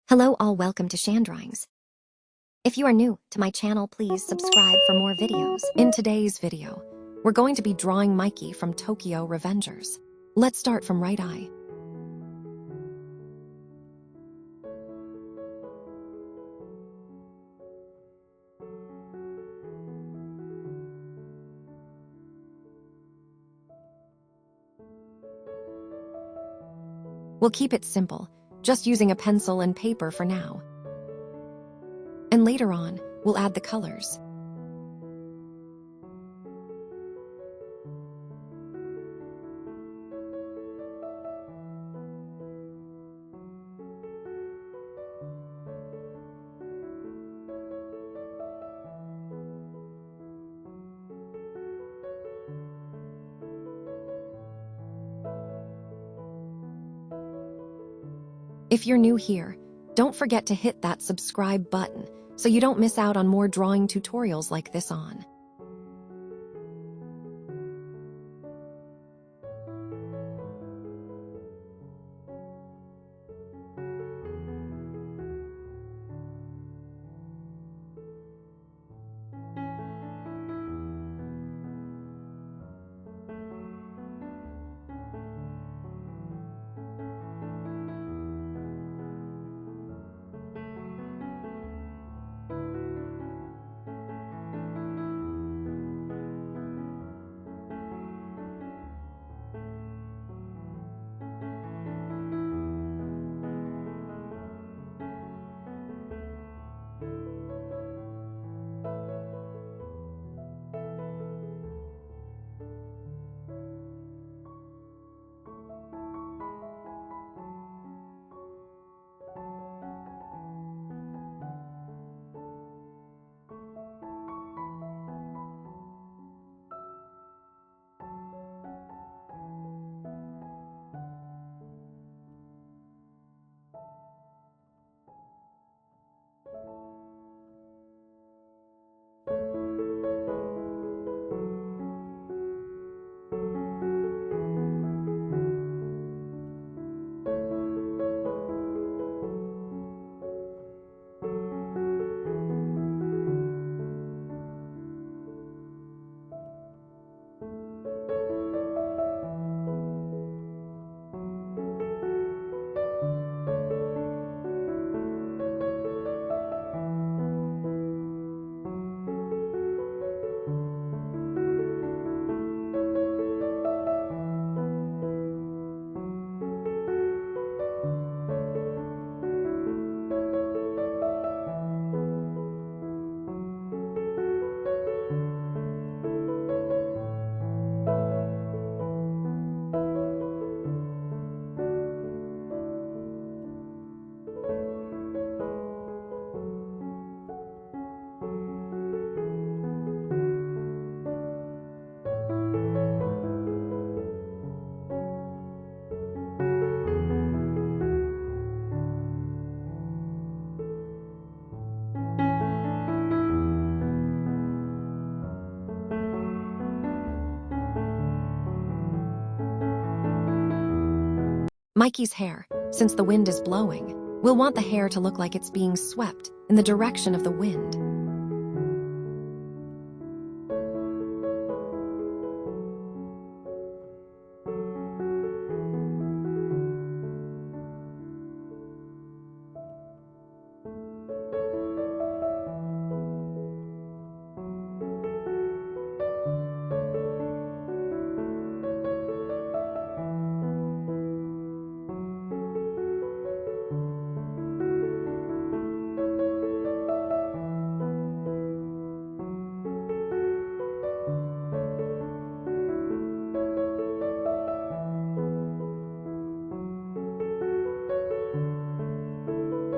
Hello all, welcome to Shan Drawings. If you are new to my channel, please subscribe for more videos. In today's video, we're going to be drawing Mikey from Tokyo Revengers. Let's start from right eye. We'll keep it simple, just using a pencil and paper for now. And later on, we'll add the colors. If you're new here, don't forget to hit that subscribe button so you don't miss out on more drawing tutorials like this on. Mikey's hair, since the wind is blowing, we'll want the hair to look like it's being swept in the direction of the wind.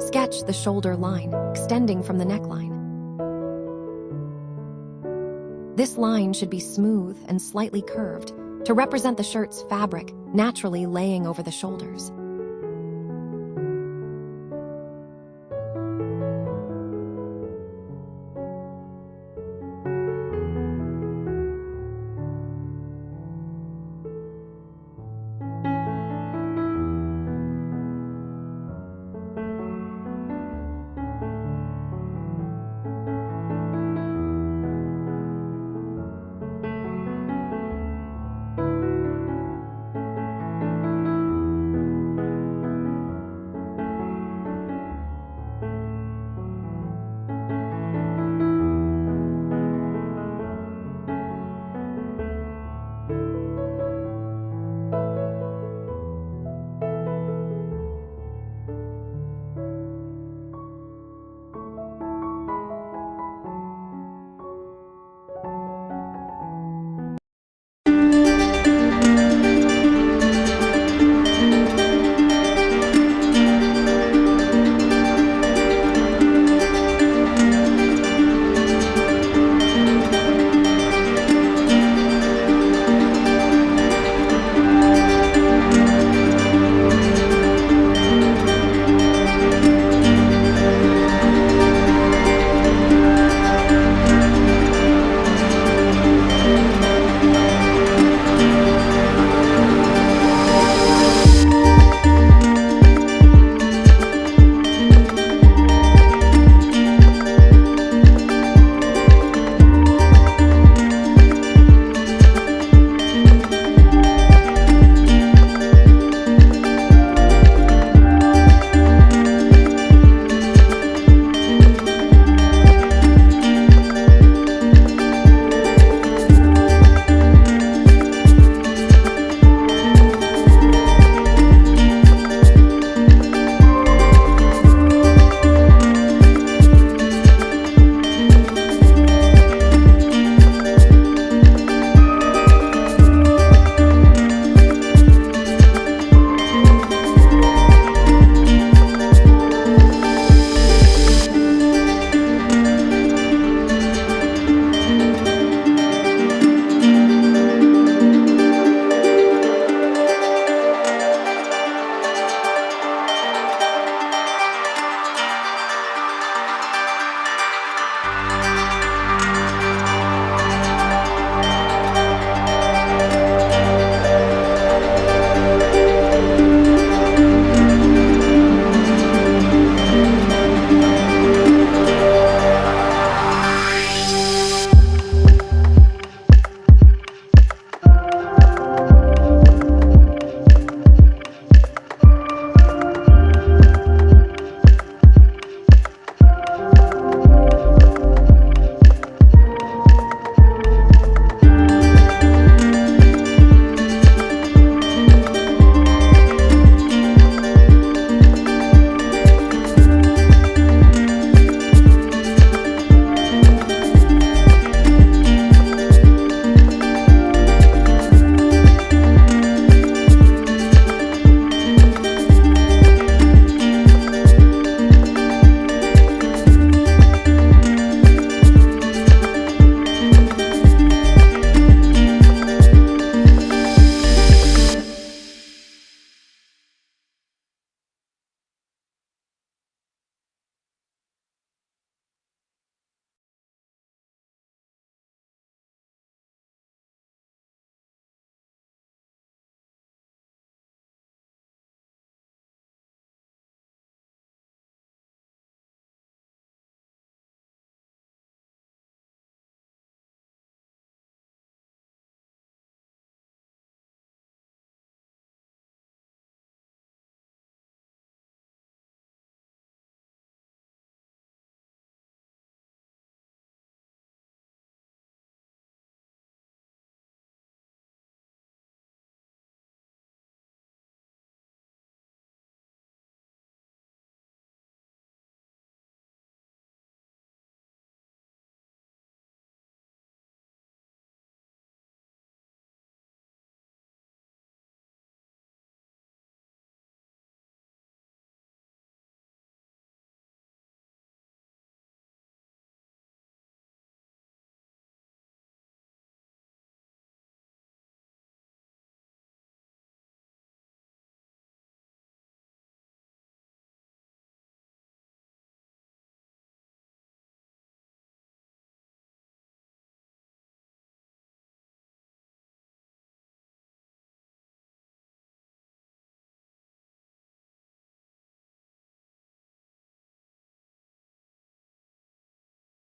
Sketch the shoulder line, extending from the neckline. This line should be smooth and slightly curved to represent the shirt's fabric naturally laying over the shoulders.